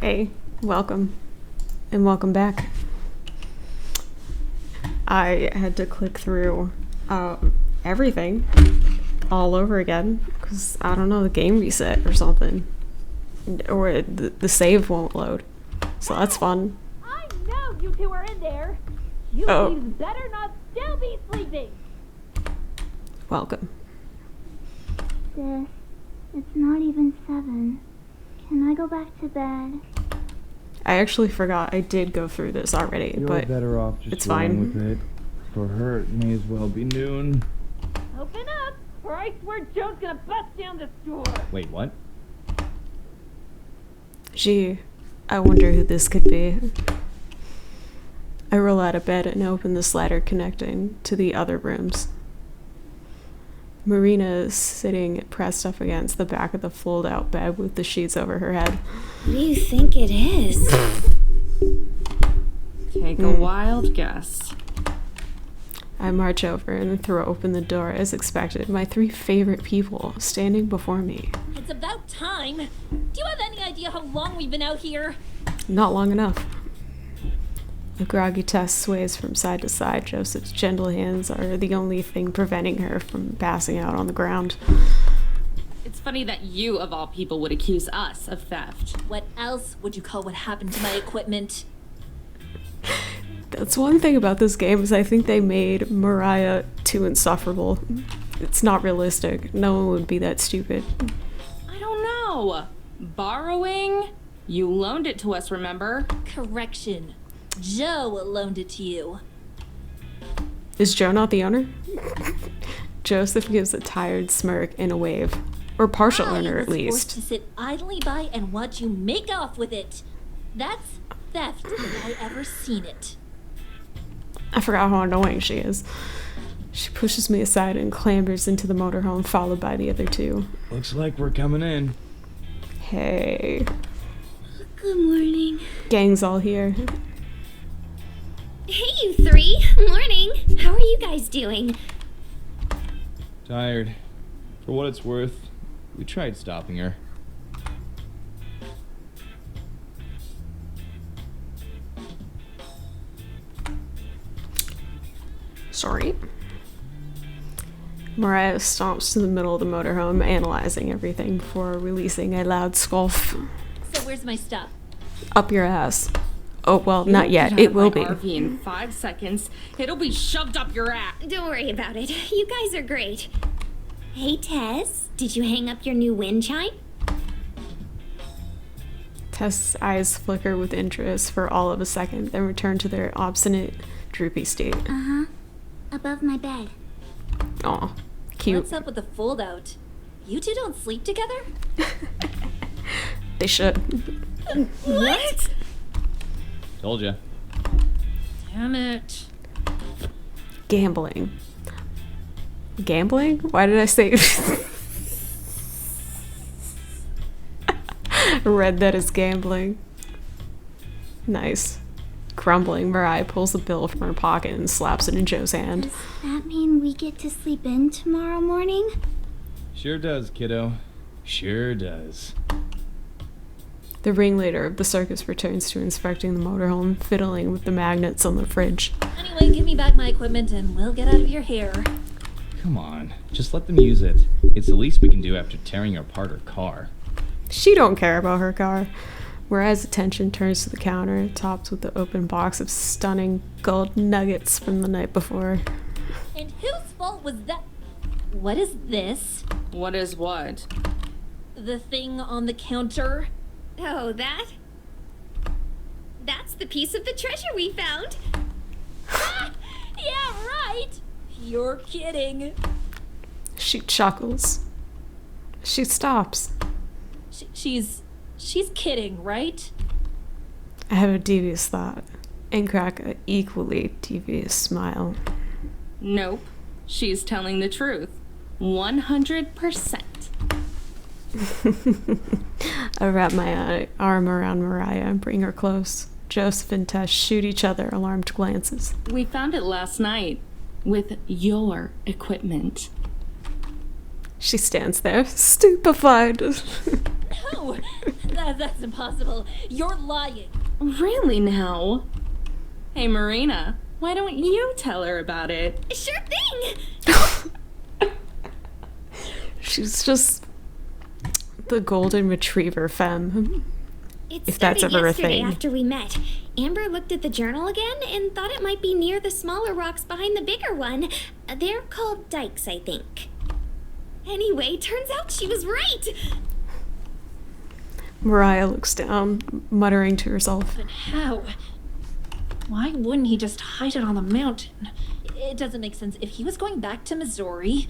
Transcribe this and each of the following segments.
Hey, welcome. And welcome back. I had to click through everything all over again because, I don't know, the game reset or something. Or the save won't load. So that's fun. I know you two are in there. You please better not still be sleeping. Welcome. Sis, it's not even 7. Can I go back to bed? I actually forgot I did go through this already, You're but better off just it's rolling fine. with it. For her, it may as well be noon. Open up, or I swear Joe's gonna bust down this door. Wait, what? Gee, I wonder who this could be. I roll out of bed and open the slider connecting to the other rooms. Marina is sitting pressed up against the back of the fold-out bed with the sheets over her head. What do you think it is? Take a wild guess. I march over and throw open the door as expected, my 3 favorite people standing before me. It's about time. Do you have any idea how long we've been out here? Not long enough. The groggy Tess sways from side to side. Joseph's gentle hands are the only thing preventing her from passing out on the ground. It's funny that you, of all people, would accuse us of theft. What else would you call what happened to my equipment? That's one thing about this game is I think they made Mariah too insufferable. It's not realistic. No one would be that stupid. I don't know. Borrowing? You loaned it to us, remember? Correction. Joe loaned it to you. Is Joe not the owner? Joseph gives a tired smirk and a wave. Or partial owner, at I was least. forced to sit idly by and watch you make off with it. That's theft if I ever seen it. I forgot how annoying she is. She pushes me aside and clambers into the motorhome, followed by the other 2. Looks like we're coming in. Hey. Good morning. Gang's all here. Hey, you 3. Morning. How are you guys doing? Tired. For what it's worth, we tried stopping her. Sorry. Mariah stomps to the middle of the motorhome, analyzing everything before releasing a loud scoff. So where's my stuff? Up your ass. Oh, well, not yet. Get out It of will my be. RV in 5 seconds. It'll be shoved up your ass. Don't worry about it. You guys are great. Hey, Tess. Did you hang up your new wind chime? Tess's eyes flicker with interest for all of a second, then return to their obstinate, droopy state. Uh-huh. Above my bed. Aw, cute. What's up with the fold out? You two don't sleep together? They should. What? Told ya. Damn it. Gambling. Gambling? Why did I say... Read that as gambling. Nice. Grumbling, Mariah pulls the bill from her pocket and slaps it in Joe's hand. Does that mean we get to sleep in tomorrow morning? Sure does, kiddo. Sure does. The ringleader of the circus returns to inspecting the motorhome, fiddling with the magnets on the fridge. Anyway, give me back my equipment and we'll get out of your hair. Come on, just let them use it. It's the least we can do after tearing apart her car. She don't care about her car. Mariah's attention turns to the counter, topped with the open box of stunning gold nuggets from the night before. And whose fault was that? What is this? What is what? The thing on the counter? Oh, that? That's the piece of the treasure we found. Yeah, right! You're kidding. She chuckles. She stops. She's kidding, right? I have a devious thought and crack an equally devious smile. Nope. She's telling the truth. 100%. I wrap my arm around Mariah and bring her close. Joseph and Tess shoot each other alarmed glances. We found it last night with your equipment. She stands there, stupefied. No, that's impossible. You're lying. Really now? Hey, Marina, why don't you tell her about it? Sure thing! She's just the golden retriever femme. It If that's started ever a yesterday thing. after we met. Amber looked at the journal again and thought it might be near the smaller rocks behind the bigger one. They're called dikes, I think. Anyway, turns out she was right. Mariah looks down, muttering to herself. But how? Why wouldn't he just hide it on the mountain? It doesn't make sense. If he was going back to Missouri...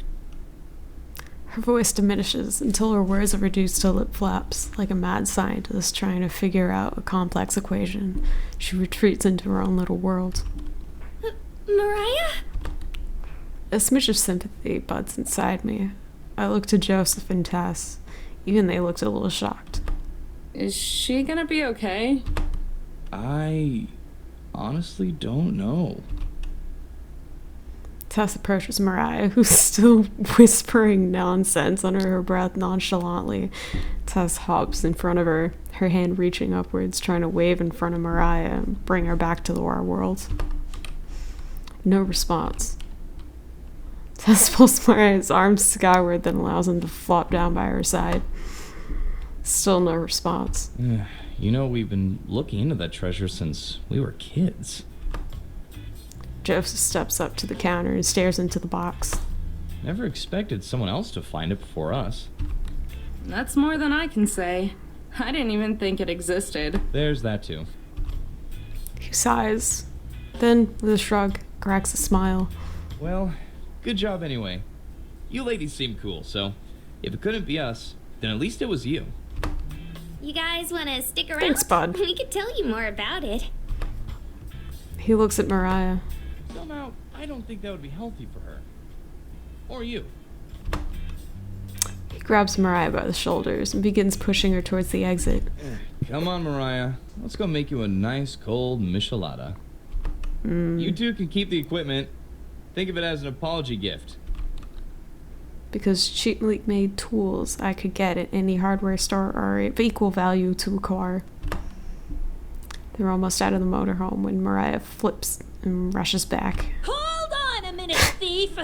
Her voice diminishes until her words are reduced to lip flaps, like a mad scientist trying to figure out a complex equation. She retreats into her own little world. Mariah? A smidge of sympathy buds inside me. I look to Joseph and Tess. Even they looked a little shocked. Is she gonna be okay? I honestly don't know. Tess approaches Mariah, who's still whispering nonsense under her breath nonchalantly. Tess hops in front of her, her hand reaching upwards, trying to wave in front of Mariah and bring her back to our world. No response. Tess pulls Mariah's arms skyward, then allows him to flop down by her side. Still no response. You know, we've been looking into that treasure since we were kids. Joseph steps up to the counter and stares into the box. Never expected someone else to find it before us. That's more than I can say. I didn't even think it existed. There's that too. He sighs, then, with a shrug, cracks a smile. Well, good job anyway. You ladies seem cool, so if it couldn't be us, then at least it was you. You guys want to stick around? Thanks, bud. We could tell you more about it. He looks at Mariah. Somehow, I don't think that would be healthy for her. Or you. He grabs Mariah by the shoulders and begins pushing her towards the exit. Come on, Mariah. Let's go make you a nice cold michelada. You two can keep the equipment. Think of it as an apology gift. Because cheaply made tools I could get at any hardware store are of equal value to a car. They're almost out of the motorhome when Mariah flips and rushes back. Hold on a minute, thief!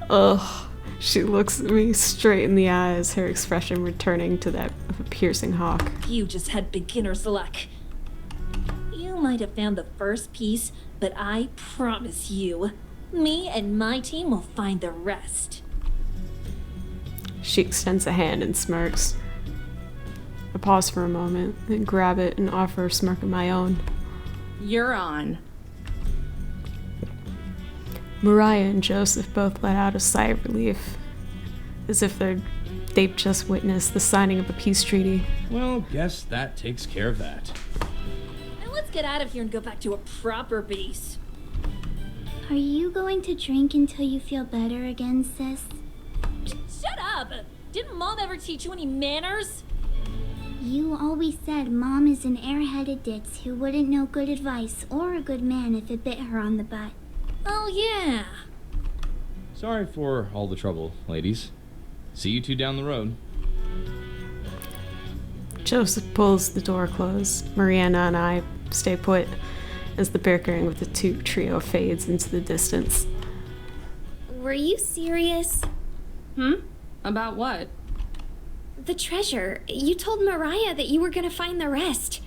Ugh. She looks at me straight in the eyes, her expression returning to that of a piercing hawk. You just had beginner's luck. You might have found the first piece, but I promise you, me and my team will find the rest. She extends a hand and smirks. I pause for a moment, then grab it and offer a smirk of my own. You're on. Mariah and Joseph both let out a sigh of relief, as if they've just witnessed the signing of a peace treaty. Well, guess that takes care of that. Now let's get out of here and go back to a proper base. Are you going to drink until you feel better again, sis? Shut up! Didn't Mom ever teach you any manners? You always said Mom is an airheaded ditz who wouldn't know good advice or a good man if it bit her on the butt. Oh yeah. Sorry for all the trouble, ladies. See you two down the road. Joseph pulls the door closed. Mariana and I stay put as the bickering with the trio fades into the distance. Were you serious? About what? The treasure. You told Mariah that you were gonna find the rest.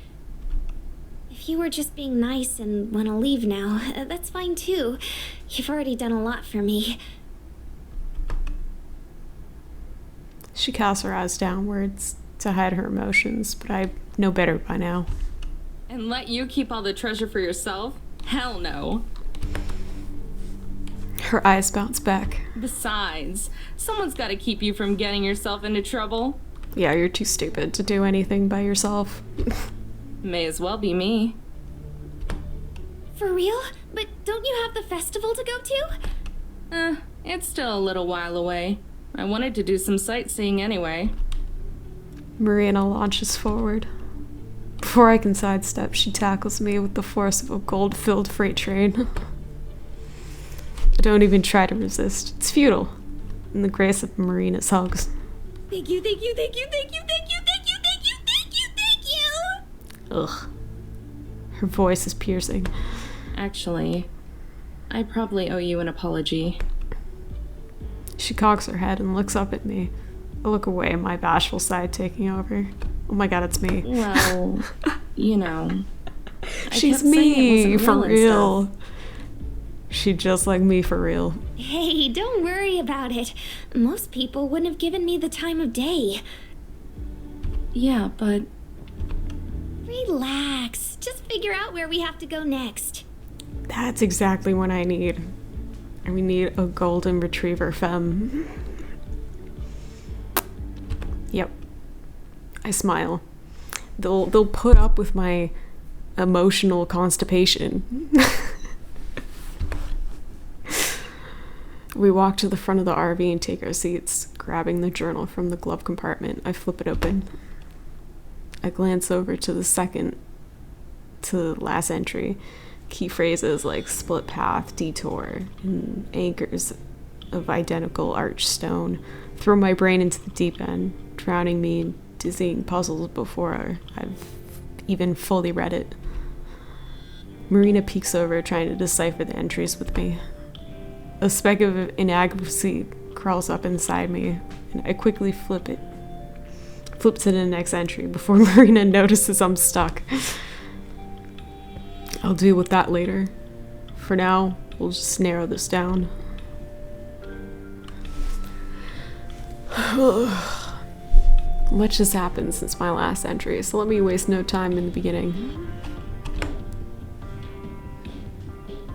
If you were just being nice and want to leave now, that's fine too. You've already done a lot for me. She casts her eyes downwards to hide her emotions, but I know better by now. And let you keep all the treasure for yourself? Hell no. Her eyes bounce back. Besides, someone's got to keep you from getting yourself into trouble. Yeah, you're too stupid to do anything by yourself. May as well be me. For real? But don't you have the festival to go to? It's still a little while away. I wanted to do some sightseeing anyway. Marina launches forward. Before I can sidestep, she tackles me with the force of a gold-filled freight train. Don't even try to resist. It's futile. In the grace of Marina's hugs. Thank you, thank you, thank you, thank you, thank you, thank you, thank you, thank you, thank you! Ugh. Her voice is piercing. Actually, I probably owe you an apology. She cocks her head and looks up at me. I look away, my bashful side taking over. Oh my god, it's me. Well, you know. She's me, for real. She just like me, for real. Hey, don't worry about it. Most people wouldn't have given me the time of day. Yeah, but Relax. Just figure out where we have to go next. That's exactly what I need. We need a golden retriever femme. Yep. I smile. They'll put up with my emotional constipation. We walk to the front of the RV and take our seats, grabbing the journal from the glove compartment. I flip it open. I glance over to the second to last entry. Key phrases like split path, detour, and anchors of identical arch stone throw my brain into the deep end, drowning me in dizzying puzzles before I've even fully read it. Marina peeks over, trying to decipher the entries with me. A speck of inadequacy crawls up inside me, and I quickly flip to the next entry before Marina notices I'm stuck. I'll deal with that later. For now, we'll just narrow this down. Much has happened since my last entry, so let me waste no time in the beginning.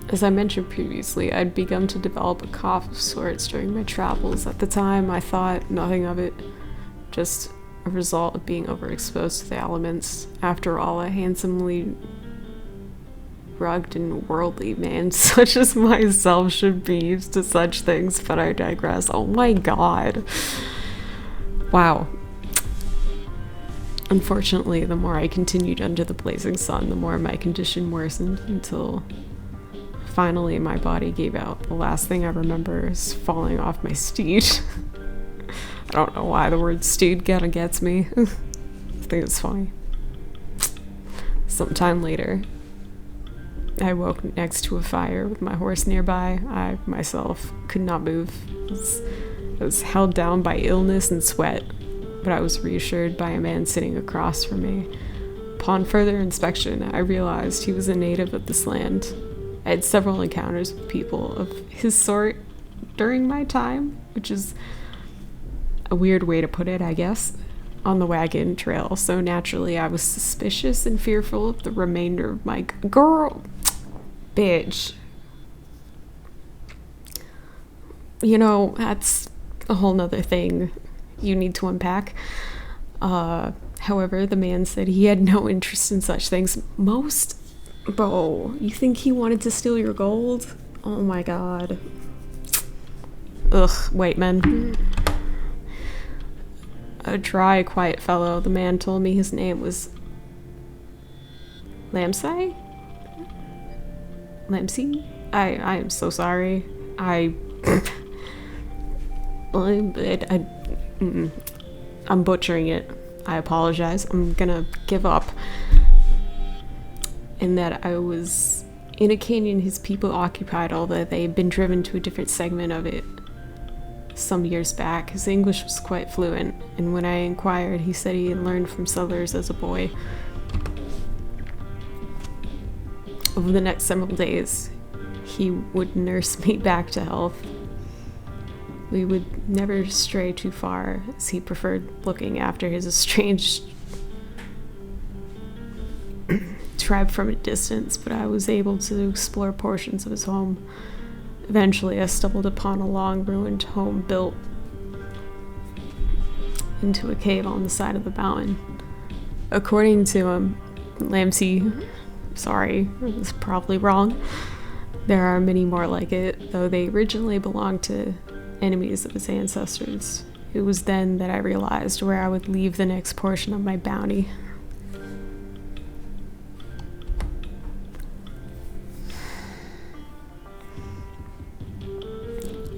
As I mentioned previously, I'd begun to develop a cough of sorts during my travels. At the time, I thought nothing of it, just a result of being overexposed to the elements. After all, a handsomely rugged and worldly man such as myself should be used to such things, but I digress. Oh my god. Wow. Unfortunately, the more I continued under the blazing sun, the more my condition worsened until finally my body gave out. The last thing I remember is falling off my steed. I don't know why the word steed kinda gets me. I think it's funny. Sometime later, I woke next to a fire with my horse nearby. I myself could not move. I was held down by illness and sweat, but I was reassured by a man sitting across from me. Upon further inspection, I realized he was a native of this land. I had several encounters with people of his sort during my time, which is a weird way to put it, I guess, on the wagon trail. So naturally, I was suspicious and fearful of the remainder of my girl. Bitch. You know, that's a whole nother thing you need to unpack. However, the man said he had no interest in such things. Bro, you think he wanted to steal your gold? Oh my god. Ugh, wait, man. A dry, quiet fellow. The man told me his name was Lamsey? I am so sorry. I'm butchering it. I apologize. I'm gonna give up. And that I was in a canyon his people occupied, although they had been driven to a different segment of it some years back. His English was quite fluent, and when I inquired, he said he had learned from settlers as a boy. Over the next several days, he would nurse me back to health. We would never stray too far, as he preferred looking after his estranged tribe from a distance, but I was able to explore portions of his home. Eventually, I stumbled upon a long ruined home built into a cave on the side of the mountain. According to him, Lamsey, sorry, it was probably wrong. There are many more like it, though they originally belonged to enemies of his ancestors. It was then that I realized where I would leave the next portion of my bounty.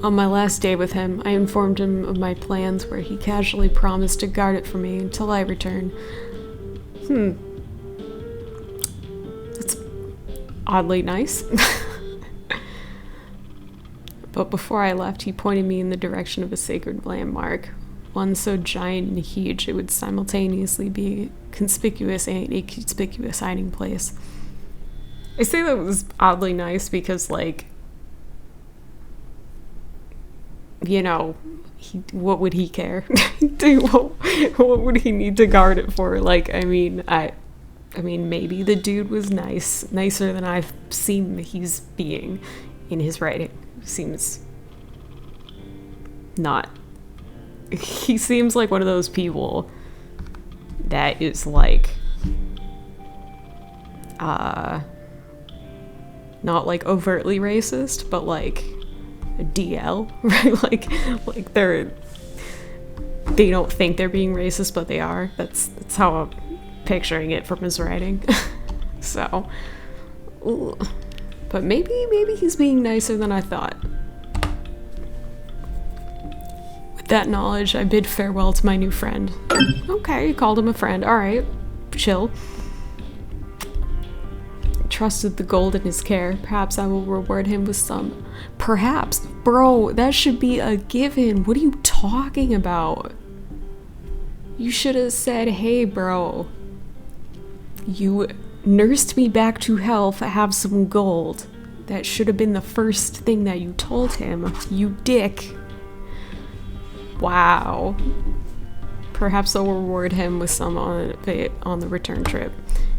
On my last day with him, I informed him of my plans where he casually promised to guard it for me until I return. That's oddly nice. But before I left, he pointed me in the direction of a sacred landmark, one so giant and huge it would simultaneously be conspicuous and a conspicuous hiding place. I say that was oddly nice because, like, you know, what would he care? What would he need to guard it for? Like, I mean, maybe the dude was nicer than I've seen he's being in his writing. Seems not. He seems like one of those people that is like, not like overtly racist, but like a DL, right? Like they don't think they're being racist, but they are. That's how I'm picturing it from his writing. So, ooh. But maybe he's being nicer than I thought. With that knowledge, I bid farewell to my new friend. Okay, you called him a friend. Alright, chill. Trusted the gold in his care. Perhaps I will reward him with some. Perhaps. Bro, that should be a given. What are you talking about? You should have said, hey, bro. You nursed me back to health, have some gold. That should have been the first thing that you told him, you dick. Wow. Perhaps I'll reward him with some on the return trip.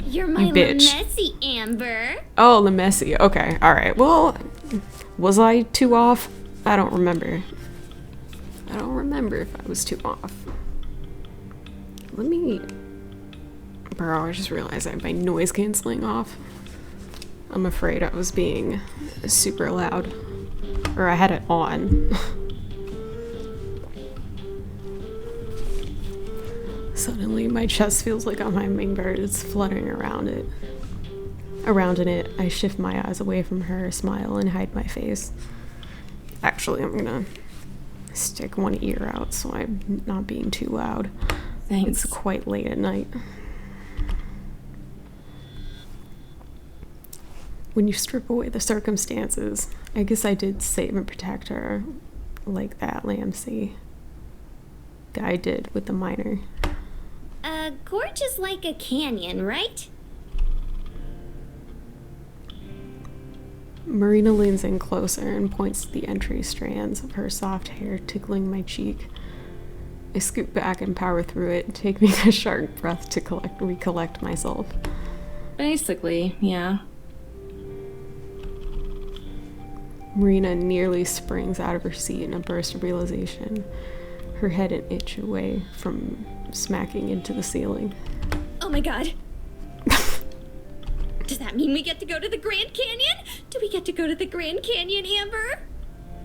You're my bitch. messy Amber. Oh, Lemessy. Okay, alright. Well, was I too off? I don't remember. I don't remember if I was too off. Let me... Bro, I just realized I had my noise canceling off. I'm afraid I was being super loud. Or I had it on. Suddenly, my chest feels like a hummingbird is fluttering around in it. I shift my eyes away from her, smile, and hide my face. Actually, I'm gonna stick one ear out so I'm not being too loud. Thanks. It's quite late at night. When you strip away the circumstances, I guess I did save and protect her like that Lamsey guy did with the miner. Gorge is like a canyon, right? Marina leans in closer and points to the entry strands of her soft hair tickling my cheek. I scoot back and power through it, taking a sharp breath to recollect myself. Basically, yeah. Marina nearly springs out of her seat in a burst of realization, her head an inch away from smacking into the ceiling. Oh my god. Does that mean we get to go to the Grand Canyon? Do we get to go to the Grand Canyon, Amber?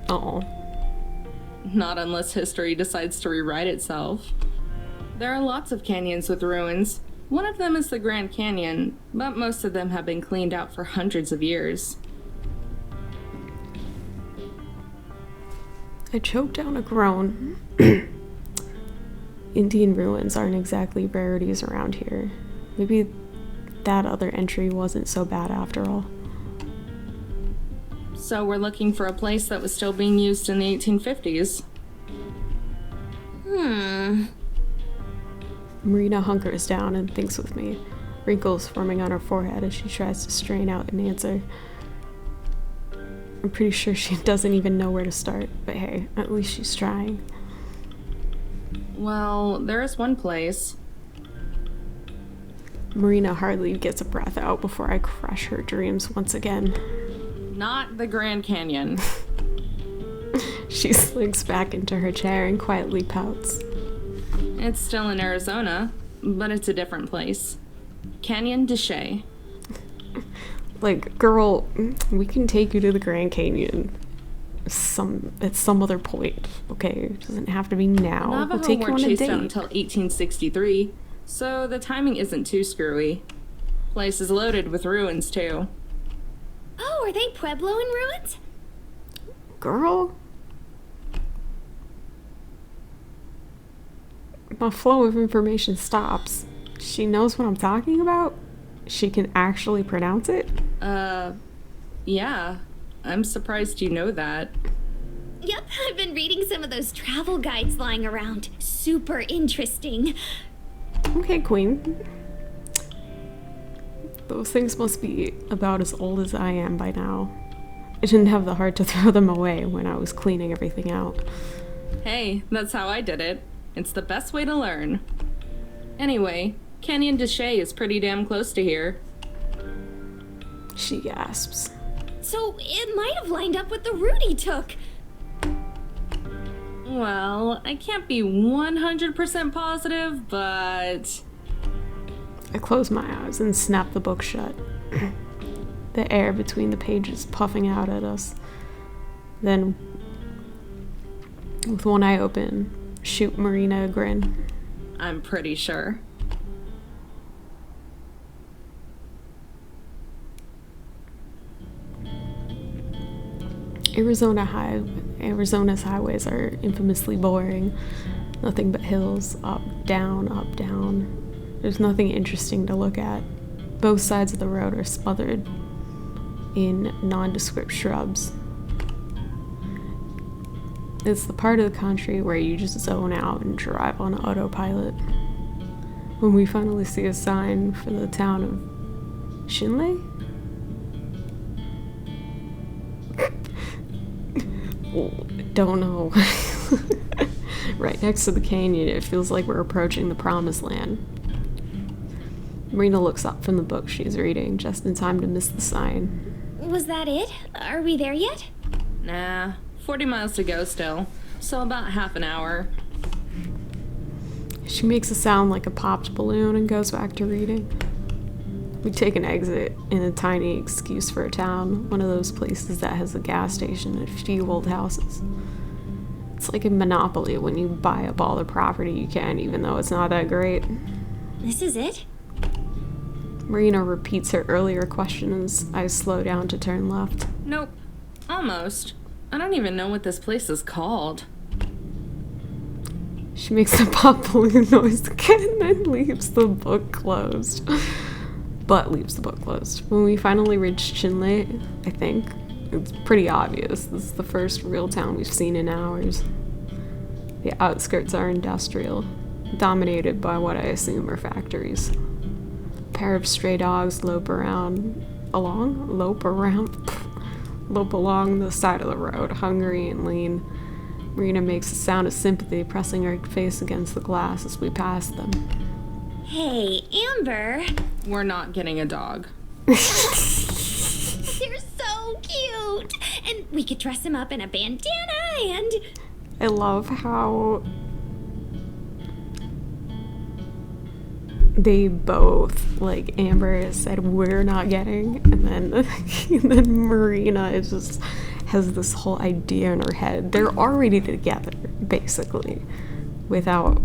Oh. Not unless history decides to rewrite itself. There are lots of canyons with ruins. One of them is the Grand Canyon, but most of them have been cleaned out for hundreds of years. I choked down a groan. Indian ruins aren't exactly rarities around here. Maybe that other entry wasn't so bad after all. So we're looking for a place that was still being used in the 1850s. Marina hunkers down and thinks with me, wrinkles forming on her forehead as she tries to strain out an answer. I'm pretty sure she doesn't even know where to start, but hey, at least she's trying. Well, there is one place. Marina hardly gets a breath out before I crush her dreams once again. Not the Grand Canyon. She slinks back into her chair and quietly pouts. It's still in Arizona, but it's a different place. Canyon de Chelly. Like, girl, we can take you to the Grand Canyon at some other point, okay? It doesn't have to be now. Navajo We'll take you weren't on a chased date. out until 1863, so the timing isn't too screwy. Place is loaded with ruins, too. Oh, are they Pueblo in ruins? Girl, my flow of information stops. She knows what I'm talking about? She can actually pronounce it? Yeah. I'm surprised you know that. Yep, I've been reading some of those travel guides lying around. Super interesting. Okay, Queen. Those things must be about as old as I am by now. I didn't have the heart to throw them away when I was cleaning everything out. Hey, that's how I did it. It's the best way to learn. Anyway, Canyon de Chelly is pretty damn close to here. She gasps. So it might have lined up with the route he took. Well, I can't be 100% positive, but... I close my eyes and snap the book shut. The air between the pages puffing out at us. Then, with one eye open, shoot Marina a grin. I'm pretty sure. Arizona's highways are infamously boring. Nothing but hills, up, down, up, down. There's nothing interesting to look at. Both sides of the road are smothered in nondescript shrubs. It's the part of the country where you just zone out and drive on autopilot. When we finally see a sign for the town of Shinley? Don't know. Right next to the canyon, it feels like we're approaching the promised land. Marina looks up from the book she's reading, just in time to miss the sign. Was that it? Are we there yet? Nah, 40 miles to go still, so about half an hour. She makes a sound like a popped balloon and goes back to reading. We take an exit in a tiny excuse for a town, one of those places that has a gas station and a few old houses. It's like a monopoly when you buy up all the property you can, even though it's not that great. This is it? Marina repeats her earlier question as I slow down to turn left. Nope. Almost. I don't even know what this place is called. She makes a pop balloon noise again and leaves the book closed. But leaves the book closed. When we finally reach Chinle, I think, it's pretty obvious. This is the first real town we've seen in hours. The outskirts are industrial, dominated by what I assume are factories. A pair of stray dogs lope along the side of the road, hungry and lean. Marina makes a sound of sympathy, pressing her face against the glass as we pass them. Hey, Amber. We're not getting a dog. They're so cute. And we could dress him up in a bandana and... I love how they both, like Amber said, we're not getting, and then Marina is just has this whole idea in her head. They're already together, basically, without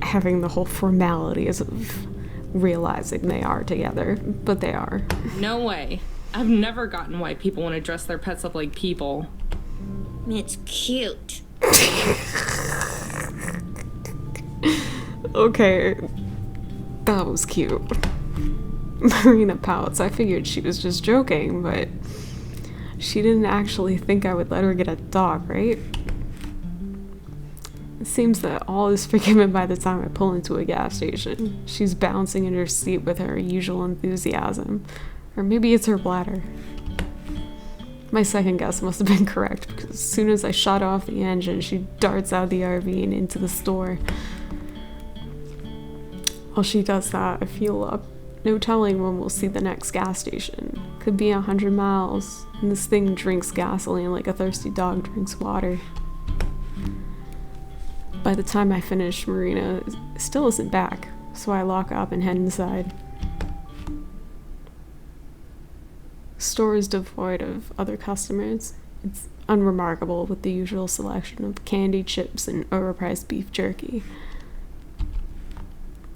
having the whole formalities of realizing they are together, but they are. No way. I've never gotten why people want to dress their pets up like people. It's cute. Okay, that was cute. Marina pouts. I figured she was just joking, but she didn't actually think I would let her get a dog, right? It seems that all is forgiven by the time I pull into a gas station. She's bouncing in her seat with her usual enthusiasm. Or maybe it's her bladder. My second guess must have been correct, because as soon as I shut off the engine, she darts out of the RV and into the store. While she does that, I fuel up. No telling when we'll see the next gas station. Could be 100 miles, and this thing drinks gasoline like a thirsty dog drinks water. By the time I finish, Marina still isn't back, so I lock up and head inside. The store is devoid of other customers. It's unremarkable with the usual selection of candy, chips, and overpriced beef jerky.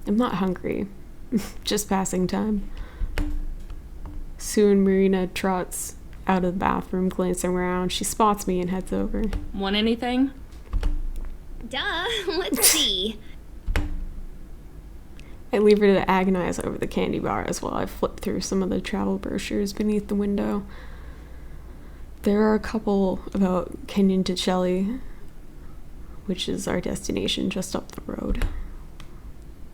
I'm not hungry, just passing time. Soon Marina trots out of the bathroom, glancing around. She spots me and heads over. Want anything? Duh, let's see. I leave her to agonize over the candy bars while I flip through some of the travel brochures beneath the window. There are a couple about Canyon to Chelly, which is our destination just up the road.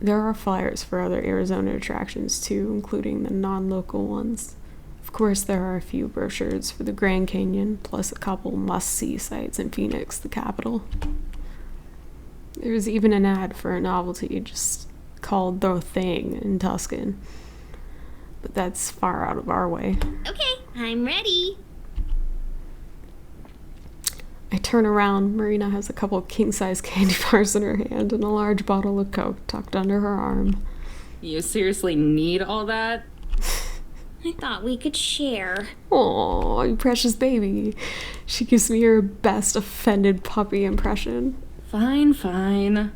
There are flyers for other Arizona attractions too, including the non-local ones. Of course, there are a few brochures for the Grand Canyon, plus a couple must-see sites in Phoenix, the capital. There's even an ad for a novelty just called The Thing in Tuscan. But that's far out of our way. Okay, I'm ready. I turn around. Marina has a couple king-size candy bars in her hand and a large bottle of Coke tucked under her arm. You seriously need all that? I thought we could share. Aw, you precious baby. She gives me her best offended puppy impression. Fine, fine.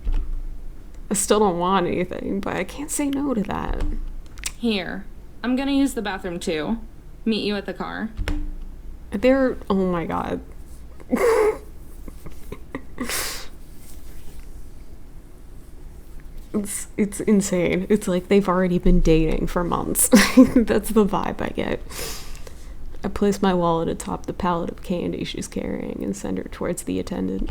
I still don't want anything, but I can't say no to that. Here, I'm gonna use the bathroom too. Meet you at the car. Oh my god. It's insane. It's like they've already been dating for months. That's the vibe I get. I place my wallet atop the pallet of candy she's carrying and send her towards the attendant.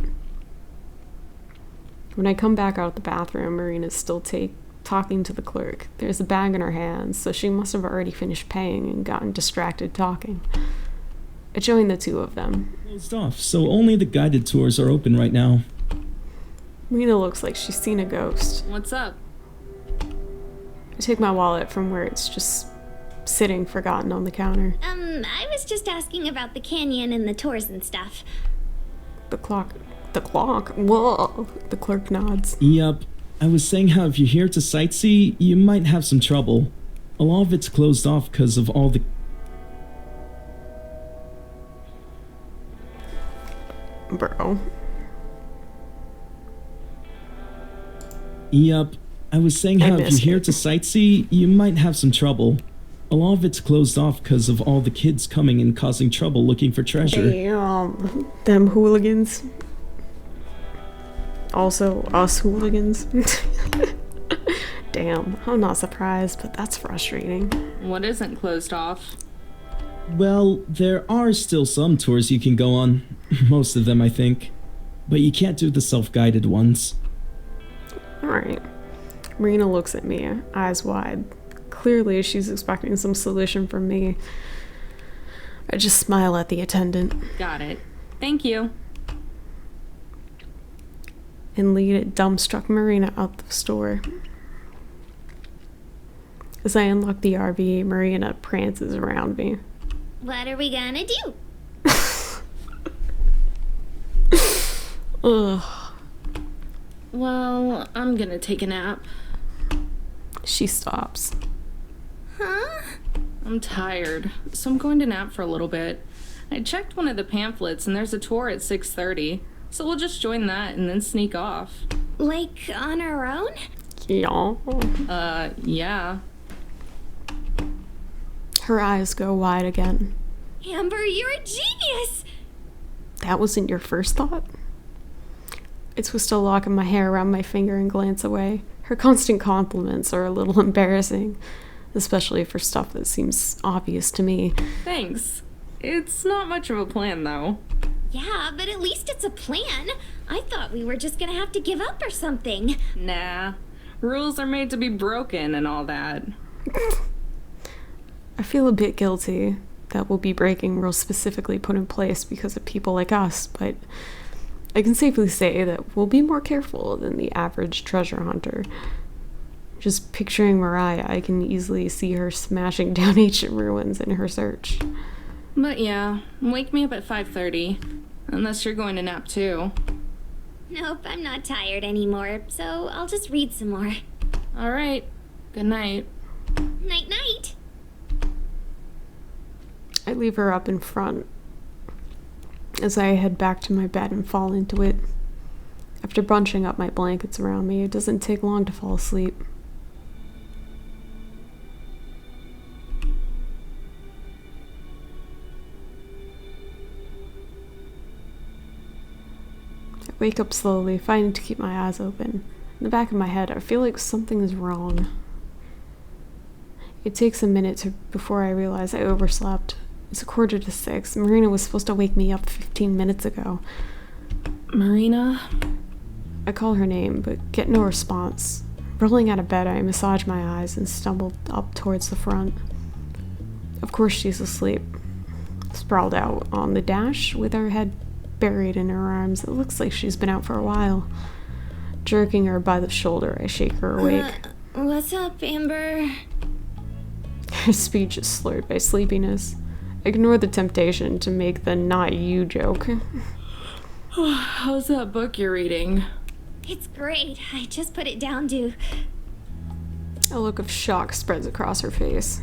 When I come back out the bathroom, Marina's still talking to the clerk. There's a bag in her hands, so she must have already finished paying and gotten distracted talking. I join the two of them. Closed off, so only the guided tours are open right now. Marina looks like she's seen a ghost. What's up? I take my wallet from where it's just sitting forgotten on the counter. I was just asking about the canyon and the tours and stuff. The clock? Whoa! The clerk nods. Yep. I was saying how if you're here to sightsee, you might have some trouble. A lot of it's closed off because of all the... Bro. Yep. I was saying how if you're missed here it. to sightsee, you might have some trouble. A lot of it's closed off because of all the kids coming and causing trouble looking for treasure. Damn. Them hooligans. Also, us hooligans. Damn. I'm not surprised, but that's frustrating. What isn't closed off? Well, there are still some tours you can go on. Most of them, I think. But you can't do the self-guided ones. Alright. Marina looks at me, eyes wide. Clearly, she's expecting some solution from me. I just smile at the attendant. Got it. Thank you. And lead it dumbstruck Marina out the store. As I unlock the RV, Marina prances around me. What are we gonna do? Ugh. Well, I'm gonna take a nap. She stops. Huh? I'm tired, so I'm going to nap for a little bit. I checked one of the pamphlets and there's a tour at 6:30, so we'll just join that and then sneak off. Like on our own? Yeah. Yeah. Her eyes go wide again. Amber, you're a genius! That wasn't your first thought? I twist a lock of my hair around my finger and glance away. Her constant compliments are a little embarrassing, especially for stuff that seems obvious to me. Thanks. It's not much of a plan, though. Yeah, but at least it's a plan. I thought we were just gonna have to give up or something. Nah. Rules are made to be broken and all that. I feel a bit guilty that we'll be breaking rules specifically put in place because of people like us, but I can safely say that we'll be more careful than the average treasure hunter. Just picturing Mariah, I can easily see her smashing down ancient ruins in her search. But yeah, wake me up at 5:30. Unless you're going to nap too. Nope, I'm not tired anymore, so I'll just read some more. Alright. Good night. Night-night! I leave her up in front as I head back to my bed and fall into it. After bunching up my blankets around me, it doesn't take long to fall asleep. I wake up slowly, fighting to keep my eyes open. In the back of my head, I feel like something is wrong. It takes a minute before I realize I overslept. It's 5:45. Marina was supposed to wake me up 15 minutes ago. Marina? I call her name, but get no response. Rolling out of bed, I massage my eyes and stumble up towards the front. Of course she's asleep, sprawled out on the dash with her head buried in her arms. It looks like she's been out for a while. Jerking her by the shoulder, I shake her awake. What's up, Amber? Her speech is slurred by sleepiness. Ignore the temptation to make the not you joke. How's that book you're reading? It's great. I just put it down to... A look of shock spreads across her face.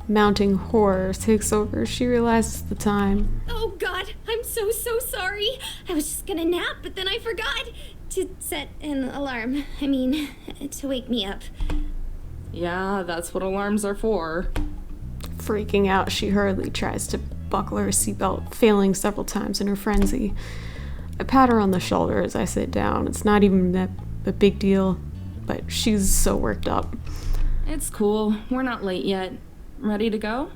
Mounting horror takes over as she realizes the time. Oh God, I'm so sorry. I was just gonna nap, but then I forgot to set an alarm. I mean, to wake me up. Yeah, that's what alarms are for. Freaking out, she hurriedly tries to buckle her seatbelt, failing several times in her frenzy. I pat her on the shoulder as I sit down. It's not even a big deal, but she's so worked up. It's cool. We're not late yet. Ready to go?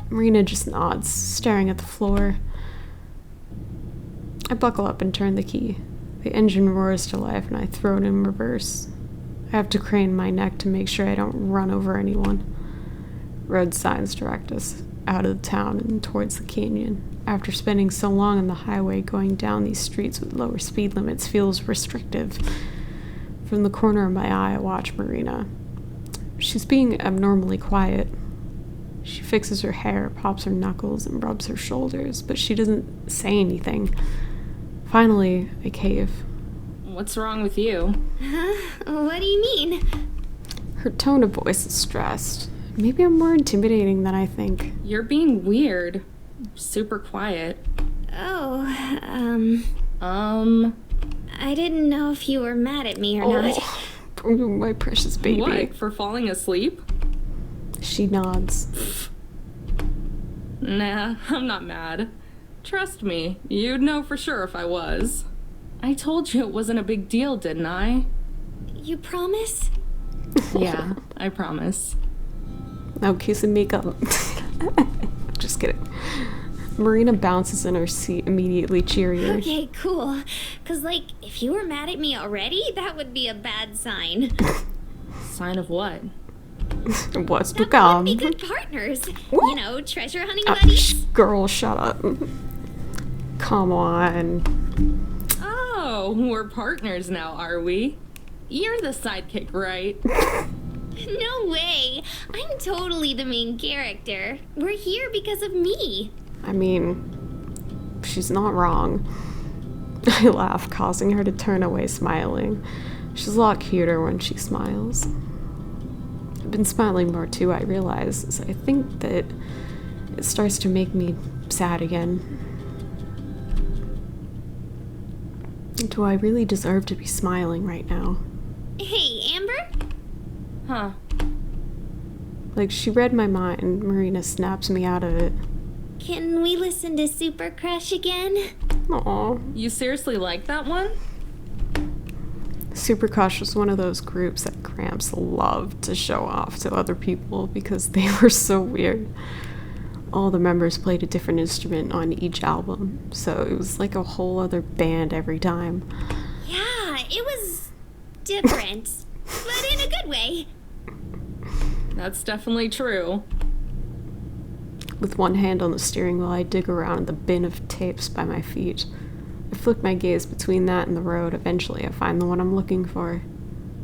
Marina just nods, staring at the floor. I buckle up and turn the key. The engine roars to life and I throw it in reverse. I have to crane my neck to make sure I don't run over anyone. Road signs direct us out of the town and towards the canyon. After spending so long on the highway, going down these streets with lower speed limits feels restrictive. From the corner of my eye, I watch Marina. She's being abnormally quiet. She fixes her hair, pops her knuckles, and rubs her shoulders, but she doesn't say anything. Finally, I cave. What's wrong with you? Huh? What do you mean? Her tone of voice is stressed. Maybe I'm more intimidating than I think. You're being weird. Super quiet. Oh, I I didn't know if you were mad at me or not. Oh, my precious baby. What, for falling asleep? She nods. Nah, I'm not mad. Trust me, you'd know for sure if I was. I told you it wasn't a big deal, didn't I? You promise? Yeah, I promise. No kissing makeup. Just kidding. Marina bounces in her seat, immediately cheerier. Okay, cool. 'Cause, like, if you were mad at me already, that would be a bad sign. Sign of what? What's to That come? would be good partners. You know, treasure hunting buddies. Girl, shut up. Come on. Oh, we're partners now, are we? You're the sidekick, right? No way. I'm totally the main character. We're here because of me. I mean, she's not wrong. I laugh, causing her to turn away smiling. She's a lot cuter when she smiles. I've been smiling more too, I realize, as I think that it starts to make me sad again. Do I really deserve to be smiling right now? Hey, Amber? Huh. Like, she read my mind. Marina snaps me out of it. Can we listen to Super Crush again? Aw. You seriously like that one? Super Crush was one of those groups that Gramps loved to show off to other people because they were so weird. All the members played a different instrument on each album, so it was like a whole other band every time. Yeah, it was different, but in a good way. That's definitely true. With one hand on the steering wheel, I dig around in the bin of tapes by my feet. I flick my gaze between that and the road. Eventually, I find the one I'm looking for.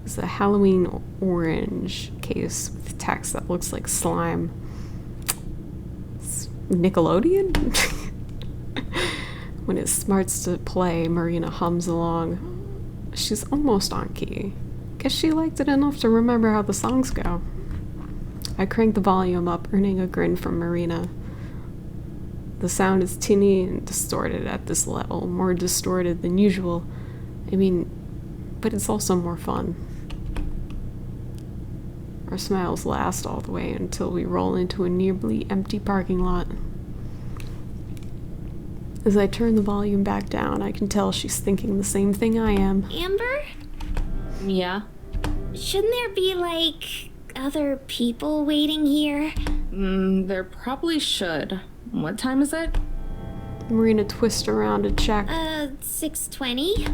It's a Halloween orange case with text that looks like slime. It's Nickelodeon? When it starts to play, Marina hums along. She's almost on key. Guess she liked it enough to remember how the songs go. I crank the volume up, earning a grin from Marina. The sound is tinny and distorted at this level, more distorted than usual. I mean, but it's also more fun. Our smiles last all the way until we roll into a nearly empty parking lot. As I turn the volume back down, I can tell she's thinking the same thing I am. Amber? Yeah. Shouldn't there be, like, other people waiting here? There probably should. What time is it? Marina twists around to check. 6:20?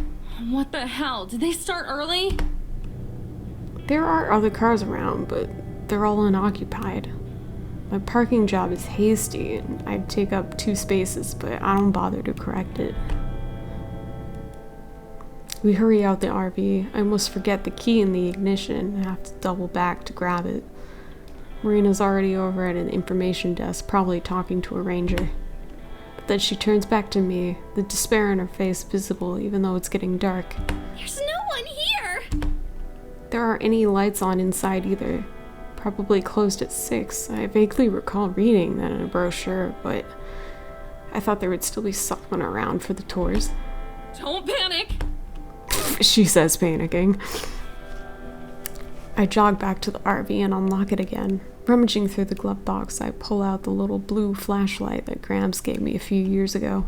What the hell? Did they start early? There are other cars around, but they're all unoccupied. My parking job is hasty, and I'd take up 2 spaces, but I don't bother to correct it. We hurry out the RV. I almost forget the key in the ignition and have to double back to grab it. Marina's already over at an information desk, probably talking to a ranger. But then she turns back to me, the despair in her face visible even though it's getting dark. There's no one here! There aren't any lights on inside either. Probably closed at 6. I vaguely recall reading that in a brochure, but I thought there would still be someone around for the tours. Don't panic! She says, panicking. I jog back to the RV and unlock it again. Rummaging through the glove box, I pull out the little blue flashlight that Gramps gave me a few years ago.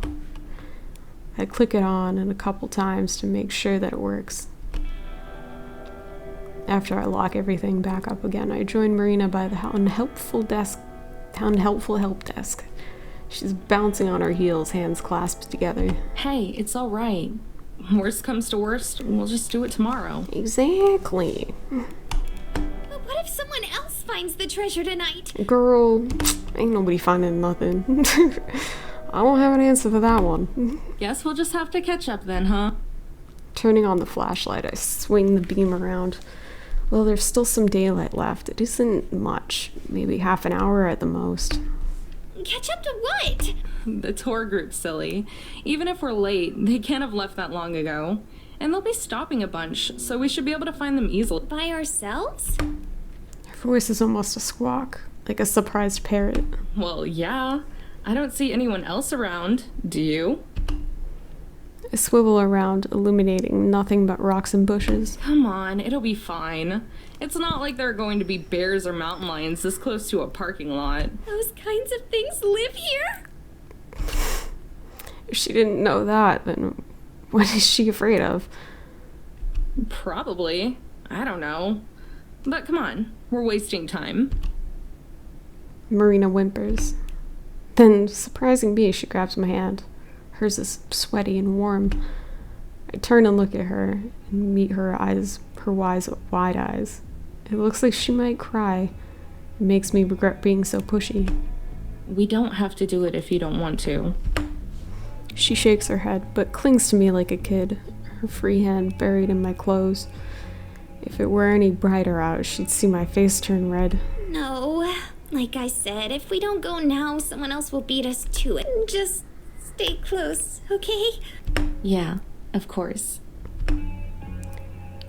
I click it on and a couple times to make sure that it works. After I lock everything back up again, I join Marina by the unhelpful help desk. She's bouncing on her heels, hands clasped together. Hey, it's alright. Worst comes to worst, we'll just do it tomorrow. Exactly. But what if someone else finds the treasure tonight? Girl, ain't nobody finding nothing. I don't have an answer for that one. Guess we'll just have to catch up then, huh? Turning on the flashlight, I swing the beam around. Well, there's still some daylight left. It isn't much. Maybe half an hour at the most. Catch up to what? The tour group's silly. Even if we're late, they can't have left that long ago. And they'll be stopping a bunch, so we should be able to find them easily. By ourselves? Her voice is almost a squawk, like a surprised parrot. Well, yeah. I don't see anyone else around. Do you? I swivel around, illuminating nothing but rocks and bushes. Come on, it'll be fine. It's not like there are going to be bears or mountain lions this close to a parking lot. Those kinds of things live here? If she didn't know that, then what is she afraid of? Probably. I don't know. But come on, we're wasting time. Marina whimpers. Then, surprising me, she grabs my hand. Hers is sweaty and warm. I turn and look at her and meet her eyes, her wide eyes. It looks like she might cry. It makes me regret being so pushy. We don't have to do it if you don't want to. She shakes her head, but clings to me like a kid, her free hand buried in my clothes. If it were any brighter out, she'd see my face turn red. No. Like I said, if we don't go now, someone else will beat us to it. Just stay close, okay? Yeah, of course.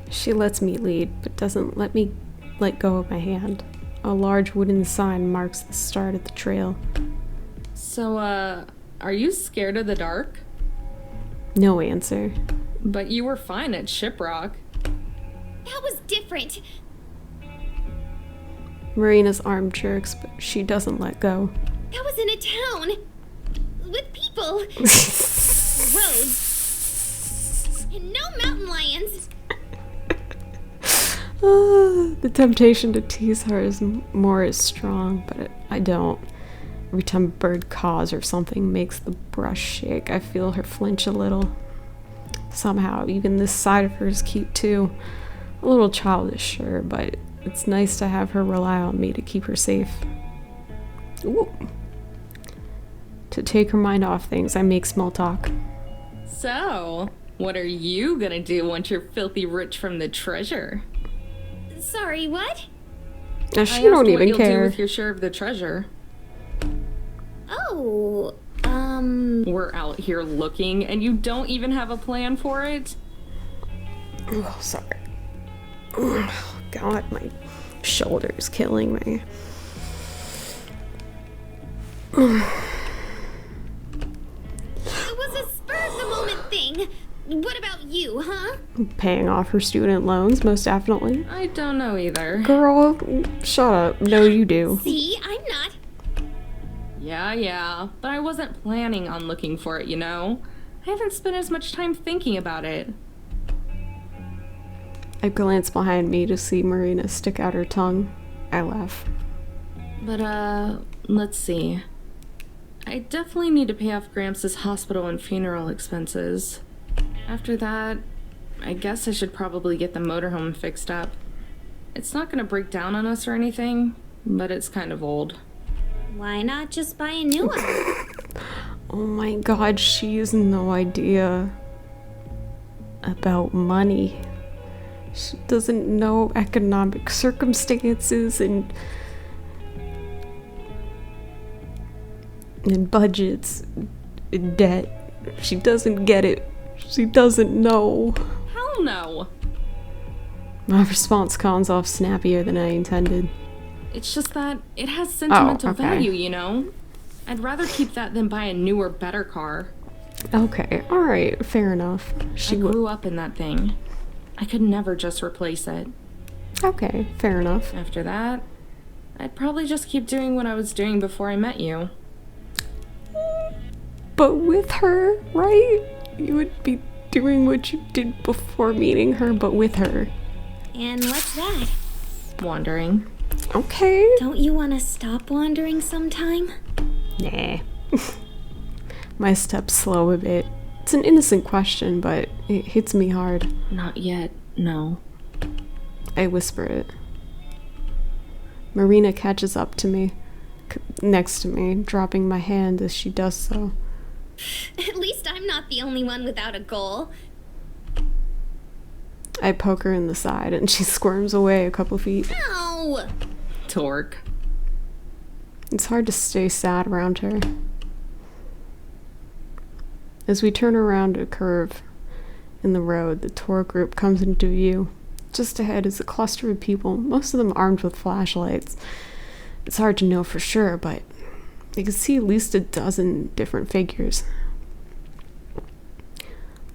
She lets me lead, but doesn't let me let go of my hand. A large wooden sign marks the start of the trail. So, are you scared of the dark? No answer. But you were fine at Shiprock. That was different. Marina's arm jerks, but she doesn't let go. That was in a town. With people. Roads. And no mountain lions. The temptation to tease her is more as strong, but I don't. Every time a bird caws or something makes the brush shake, I feel her flinch a little. Somehow, even this side of her is cute too. A little childish, sure, but it's nice to have her rely on me to keep her safe. Ooh. To take her mind off things, I make small talk. So, what are you gonna do once you're filthy rich from the treasure? Sorry, what? Now, I she asked don't what even you'll do care. with your share of the treasure. Oh, We're out here looking, and you don't even have a plan for it? Oh, sorry. Oh, God, my shoulder's killing me. it was a spur of the moment thing. What about you, huh? Paying off her student loans, most definitely. I don't know either. Girl, shut up. No, you do. See, I'm not. Yeah, but I wasn't planning on looking for it, you know? I haven't spent as much time thinking about it. I glance behind me to see Marina stick out her tongue. I laugh. But, let's see. I definitely need to pay off Gramps' hospital and funeral expenses. After that, I guess I should probably get the motorhome fixed up. It's not gonna break down on us or anything, but it's kind of old. Why not just buy a new one? Oh my god, she has no idea about money. She doesn't know economic circumstances and budgets and debt. She doesn't get it. She doesn't know. Hell no! My response comes off snappier than I intended. It's just that it has sentimental okay. value, you know? I'd rather keep that than buy a newer, better car. Okay, alright, fair enough. I grew up in that thing. I could never just replace it. Okay, fair enough. After that, I'd probably just keep doing what I was doing before I met you. But with her, right? You would be doing what you did before meeting her, but with her. And what's that? Wandering. Okay. Don't you want to stop wandering sometime? Nah. My steps slow a bit. It's an innocent question, but it hits me hard. Not yet, no. I whisper it. Marina catches up to me, next to me, dropping my hand as she does so. At least I'm not the only one without a goal. I poke her in the side, and she squirms away a couple feet. Ow! Torque. It's hard to stay sad around her. As we turn around a curve in the road, the tour group comes into view. Just ahead is a cluster of people, most of them armed with flashlights. It's hard to know for sure, but you can see at least a dozen different figures.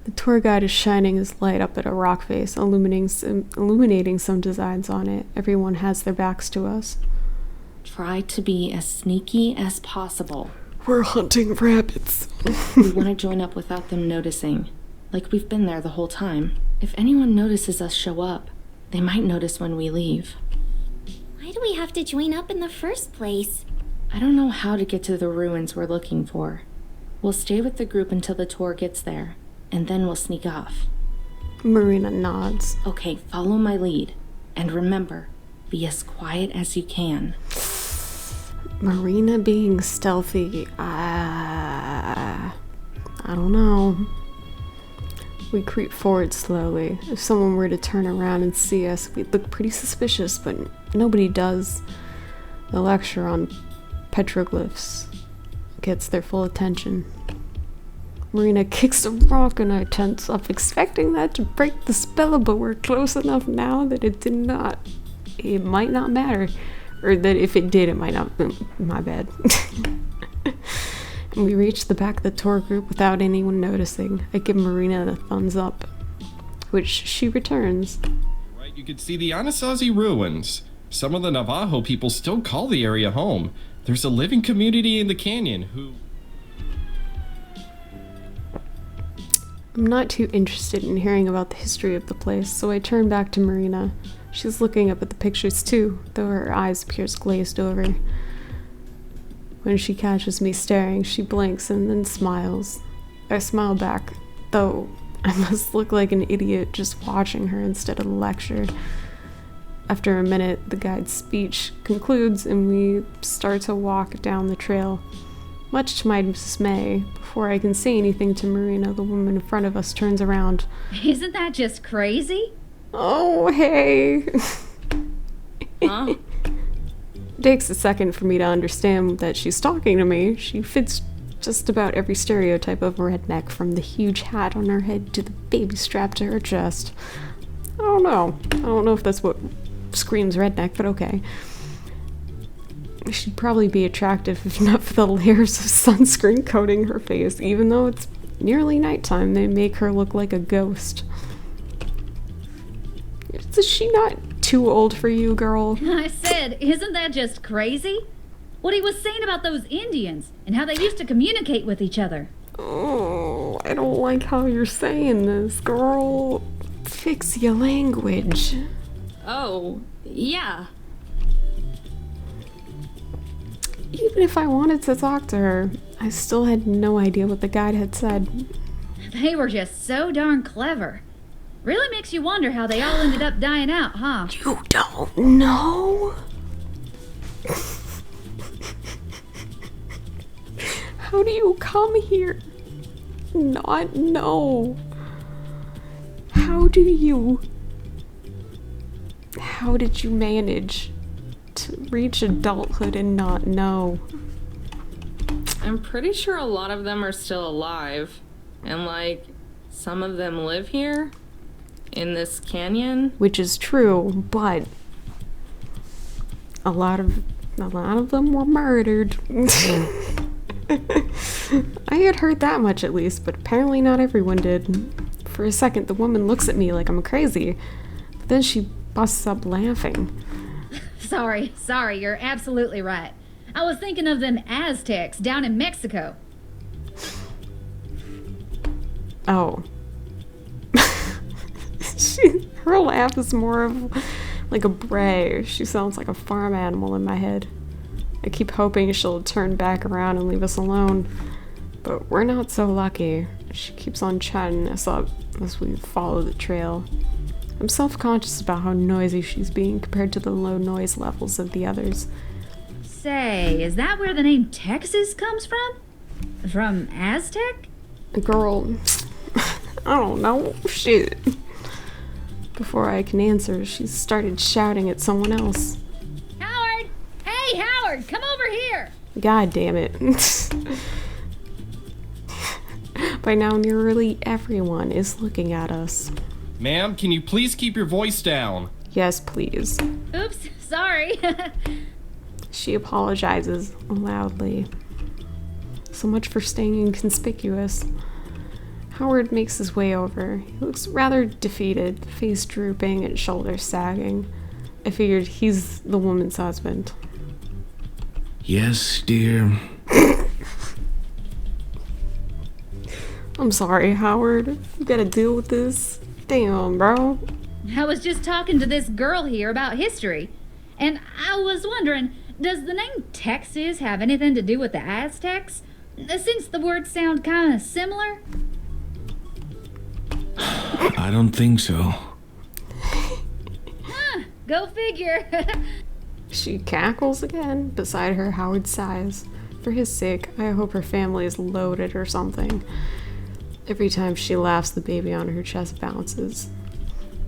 The tour guide is shining his light up at a rock face, illuminating some designs on it. Everyone has their backs to us. Try to be as sneaky as possible. We're hunting rabbits. We want to join up without them noticing. Like we've been there the whole time. If anyone notices us show up, they might notice when we leave. Why do we have to join up in the first place? I don't know how to get to the ruins we're looking for. We'll stay with the group until the tour gets there, and then we'll sneak off. Marina nods. Okay, follow my lead. And remember, be as quiet as you can. Marina being stealthy, I don't know. We creep forward slowly. If someone were to turn around and see us, we'd look pretty suspicious, but nobody does. The lecture on petroglyphs gets their full attention. Marina kicks a rock and I tense up, expecting that to break the spell, but we're close enough now that it did not. It might not matter. Or that if it did, it might not. My bad. We reach the back of the tour group without anyone noticing. I give Marina the thumbs up, which she returns. Right, you could see the Anasazi ruins. Some of the Navajo people still call the area home. There's a living community in the canyon who... I'm not too interested in hearing about the history of the place, so I turn back to Marina. She's looking up at the pictures too, though her eyes appears glazed over. When she catches me staring, she blinks and then smiles. I smile back, though I must look like an idiot just watching her instead of the lecture. After a minute, the guide's speech concludes and we start to walk down the trail. Much to my dismay, before I can say anything to Marina, the woman in front of us turns around. Isn't that just crazy? Oh, hey. Huh? Takes a second for me to understand that she's talking to me. She fits just about every stereotype of redneck, from the huge hat on her head to the baby strap to her chest. I don't know if that's what screams redneck, but okay. She'd probably be attractive if not for the layers of sunscreen coating her face. Even though it's nearly nighttime, they make her look like a ghost. Is she not too old for you, girl? I said, isn't that just crazy? What he was saying about those Indians and how they used to communicate with each other. Oh, I don't like how you're saying this, girl. Fix your language. Oh, yeah. Even if I wanted to talk to her, I still had no idea what the guide had said. They were just so darn clever. Really makes you wonder how they all ended up dying out, huh? You don't know? How do you come here? Not know. How did you manage to reach adulthood and not know? I'm pretty sure a lot of them are still alive. And, like, some of them live here? In this canyon? Which is true, but a lot of them were murdered. I had heard that much at least, but apparently not everyone did. For a second, the woman looks at me like I'm crazy, but then she busts up laughing. Sorry, you're absolutely right. I was thinking of them Aztecs down in Mexico. Oh. Her laugh is more of like a bray. She sounds like a farm animal in my head. I keep hoping she'll turn back around and leave us alone, but we're not so lucky. She keeps on chatting us up as we follow the trail. I'm self-conscious about how noisy she's being compared to the low noise levels of the others. Say, is that where the name Texas comes from? From Aztec? Girl, I don't know. Shit. Before I can answer, she's started shouting at someone else. Howard! Hey, Howard, come over here! God damn it. By now, nearly everyone is looking at us. Ma'am, can you please keep your voice down? Yes, please. Oops, sorry. She apologizes loudly. So much for staying inconspicuous. Howard makes his way over. He looks rather defeated, face drooping and shoulders sagging. I figured he's the woman's husband. Yes, dear. I'm sorry, Howard. You gotta deal with this. Damn, bro. I was just talking to this girl here about history, and I was wondering, does the name Texas have anything to do with the Aztecs? Since the words sound kind of similar? I don't think so. Huh, go figure. She cackles again. Beside her, Howard sighs. For his sake, I hope her family is loaded or something. Every time she laughs, the baby on her chest bounces.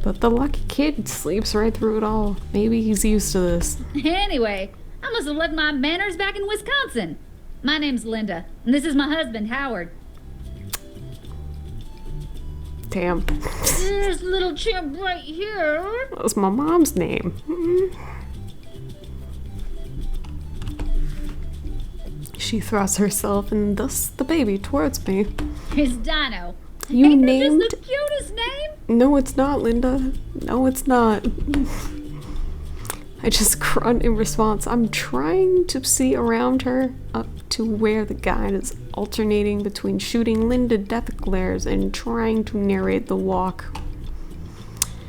But the lucky kid sleeps right through it all. Maybe he's used to this. Anyway, I must have left my manners back in Wisconsin. My name's Linda, and this is my husband, Howard. Damn. This little chimp right here. That's my mom's name. She thrusts herself and thus the baby towards me. It's Dino. You Ain't named... that just the cutest name? No, it's not, Linda. No, it's not. I just grunt in response. I'm trying to see around her up to where the guide is alternating between shooting Linda death glares and trying to narrate the walk.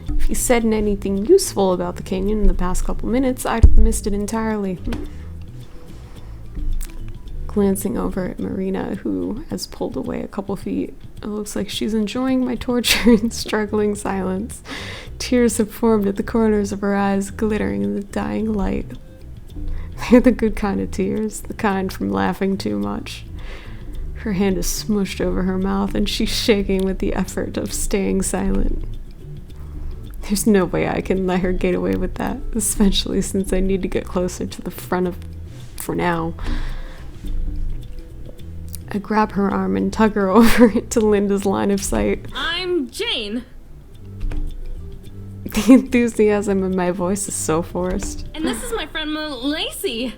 If he said anything useful about the canyon in the past couple minutes, I'd have missed it entirely. Glancing over at Marina, who has pulled away a couple feet, it looks like she's enjoying my torture in struggling silence. Tears have formed at the corners of her eyes, glittering in the dying light. They're the good kind of tears, the kind from laughing too much. Her hand is smushed over her mouth, and she's shaking with the effort of staying silent. There's no way I can let her get away with that, especially since I need to get closer to the front of... for now. I grab her arm and tug her over into Linda's line of sight. I'm Jane. The enthusiasm in my voice is so forced. And this is my friend Lacey.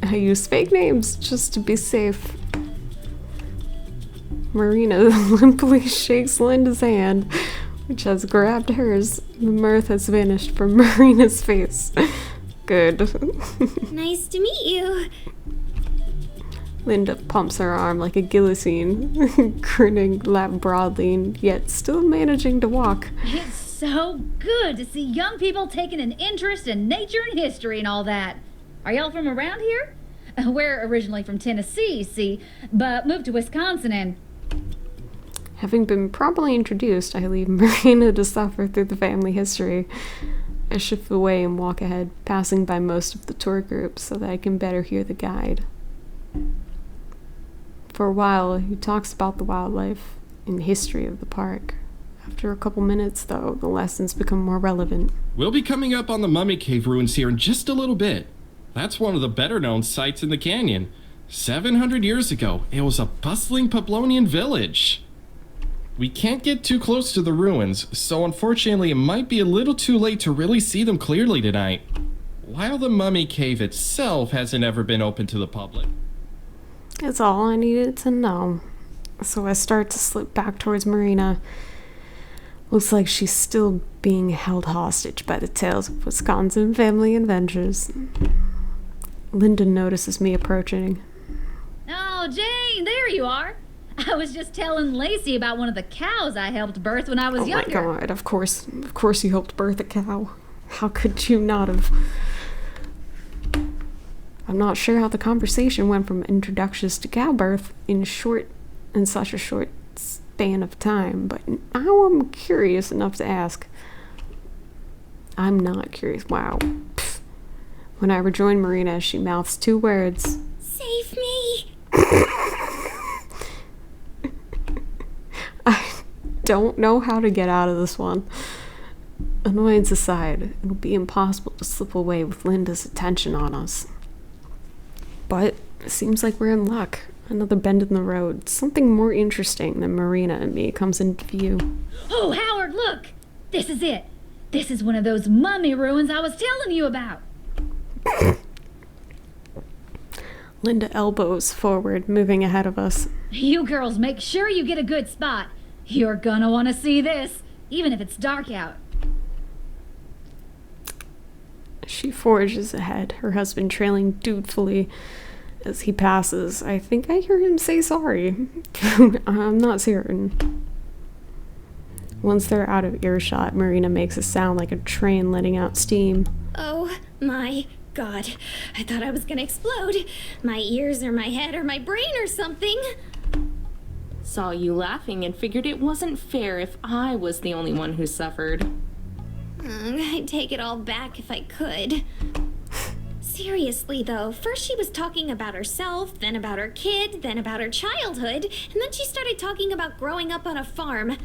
I use fake names just to be safe. Marina limply shakes Linda's hand, which has grabbed hers. The mirth has vanished from Marina's face. Good. Nice to meet you. Linda pumps her arm like a guillotine, grinning, laugh broadly, and yet still managing to walk. It's so good to see young people taking an interest in nature and history and all that. Are y'all from around here? We're originally from Tennessee, see, but moved to Wisconsin and... Having been properly introduced, I leave Marina to suffer through the family history. I shift away and walk ahead, passing by most of the tour groups so that I can better hear the guide. For a while, he talks about the wildlife and history of the park. After a couple minutes, though, the lessons become more relevant. We'll be coming up on the Mummy Cave ruins here in just a little bit. That's one of the better-known sites in the canyon. 700 years ago, it was a bustling Poblonian village. We can't get too close to the ruins, so unfortunately it might be a little too late to really see them clearly tonight. While the Mummy Cave itself hasn't ever been open to the public. That's all I needed to know. So I start to slip back towards Marina. Looks like she's still being held hostage by the tales of Wisconsin family adventures. Linda notices me approaching. Oh, Jane, there you are. I was just telling Lacey about one of the cows I helped birth when I was younger. Oh my god, of course you helped birth a cow. How could you not have? I'm not sure how the conversation went from introductions to cow birth in such a short span of time, but now I'm curious enough to ask. I'm not curious. Wow. Pfft. When I rejoin Marina, she mouths 2 words. Save me! I don't know how to get out of this one. Annoyance aside, it'll be impossible to slip away with Linda's attention on us. But it seems like we're in luck. Another bend in the road. Something more interesting than Marina and me comes into view. Oh, Howard, look! This is it. This is one of those mummy ruins I was telling you about. Linda elbows forward, moving ahead of us. You girls make sure you get a good spot. You're gonna want to see this, even if it's dark out. She forges ahead, her husband trailing dutifully as he passes. I think I hear him say sorry. I'm not certain. Once they're out of earshot, Marina makes a sound like a train letting out steam. Oh my god. I thought I was gonna explode. My ears or my head or my brain or something. Saw you laughing and figured it wasn't fair if I was the only one who suffered. I'd take it all back if I could. Seriously, though, first she was talking about herself, then about her kid, then about her childhood, and then she started talking about growing up on a farm.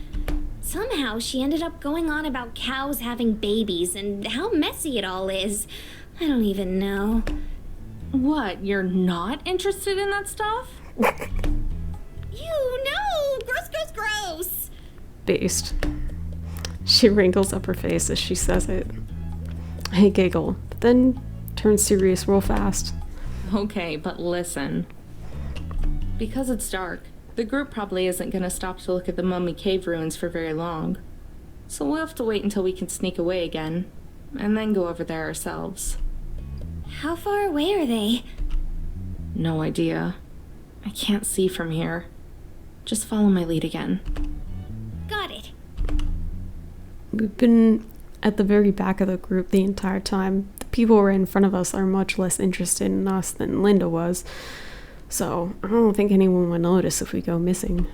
Somehow she ended up going on about cows having babies and how messy it all is. I don't even know. What, you're not interested in that stuff? Ew, no! Gross, gross, gross! Based. She wrinkles up her face as she says it. I giggle, but then turn serious real fast. Okay, but listen. Because it's dark, the group probably isn't gonna stop to look at the Mummy Cave ruins for very long. So we'll have to wait until we can sneak away again, and then go over there ourselves. How far away are they? No idea. I can't see from here. Just follow my lead again. Got it. We've been at the very back of the group the entire time. The people right in front of us are much less interested in us than Linda was, so I don't think anyone will notice if we go missing.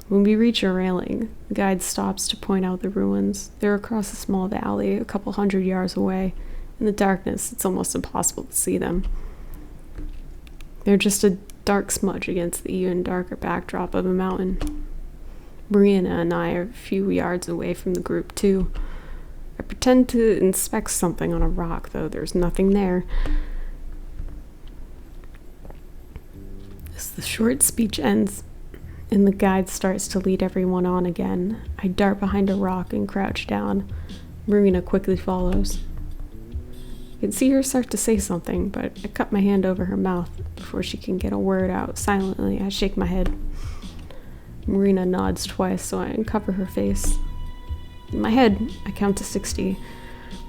When we reach a railing, the guide stops to point out the ruins. They're across a small valley, a couple 100 yards away. In the darkness, it's almost impossible to see them. They're just a dark smudge against the even darker backdrop of a mountain. Marina and I are a few yards away from the group, too. I pretend to inspect something on a rock, though there's nothing there. As the short speech ends and the guide starts to lead everyone on again, I dart behind a rock and crouch down. Marina quickly follows. I can see her start to say something, but I cut my hand over her mouth before she can get a word out. Silently, I shake my head. Marina nods twice, so I uncover her face. In my head, I count to 60.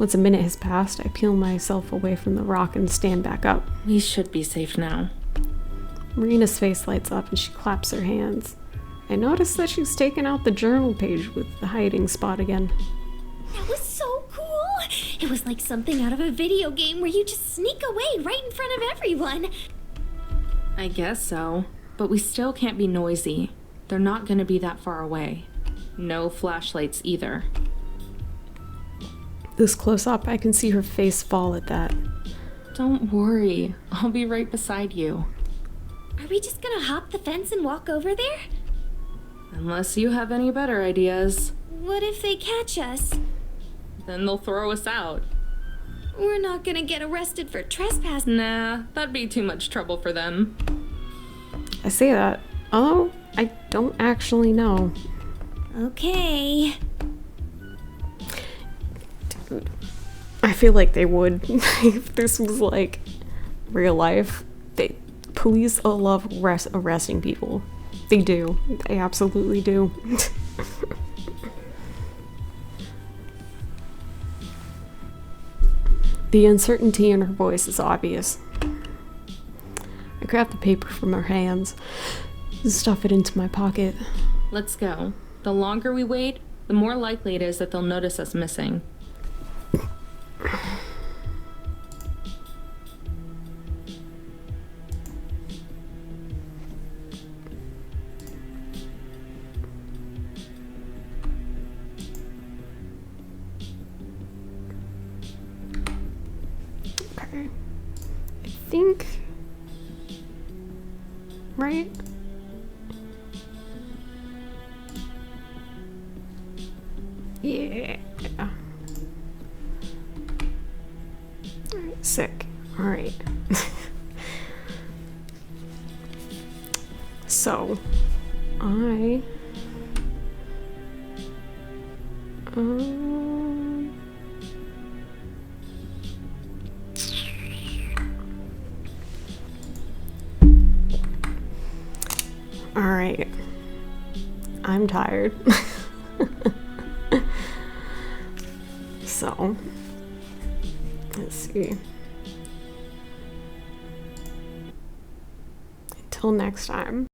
Once a minute has passed, I peel myself away from the rock and stand back up. We should be safe now. Marina's face lights up and she claps her hands. I notice that she's taken out the journal page with the hiding spot again. That was so cool! It was like something out of a video game where you just sneak away right in front of everyone. I guess so. But we still can't be noisy. They're not gonna be that far away. No flashlights either. This close up, I can see her face fall at that. Don't worry. I'll be right beside you. Are we just gonna hop the fence and walk over there? Unless you have any better ideas. What if they catch us? Then they'll throw us out. We're not gonna get arrested for trespass. Nah, that'd be too much trouble for them. I say that, although I don't actually know. Okay. Dude, I feel like they would if this was like real life. Police love arresting people. They do. They absolutely do. The uncertainty in her voice is obvious. I grab the paper from her hands and stuff it into my pocket. Let's go. The longer we wait, the more likely it is that they'll notice us missing. Okay. I think... Right? Yeah. Alright, sick. Alright. So, I... Alright. I'm tired. So, let's see. Until next time.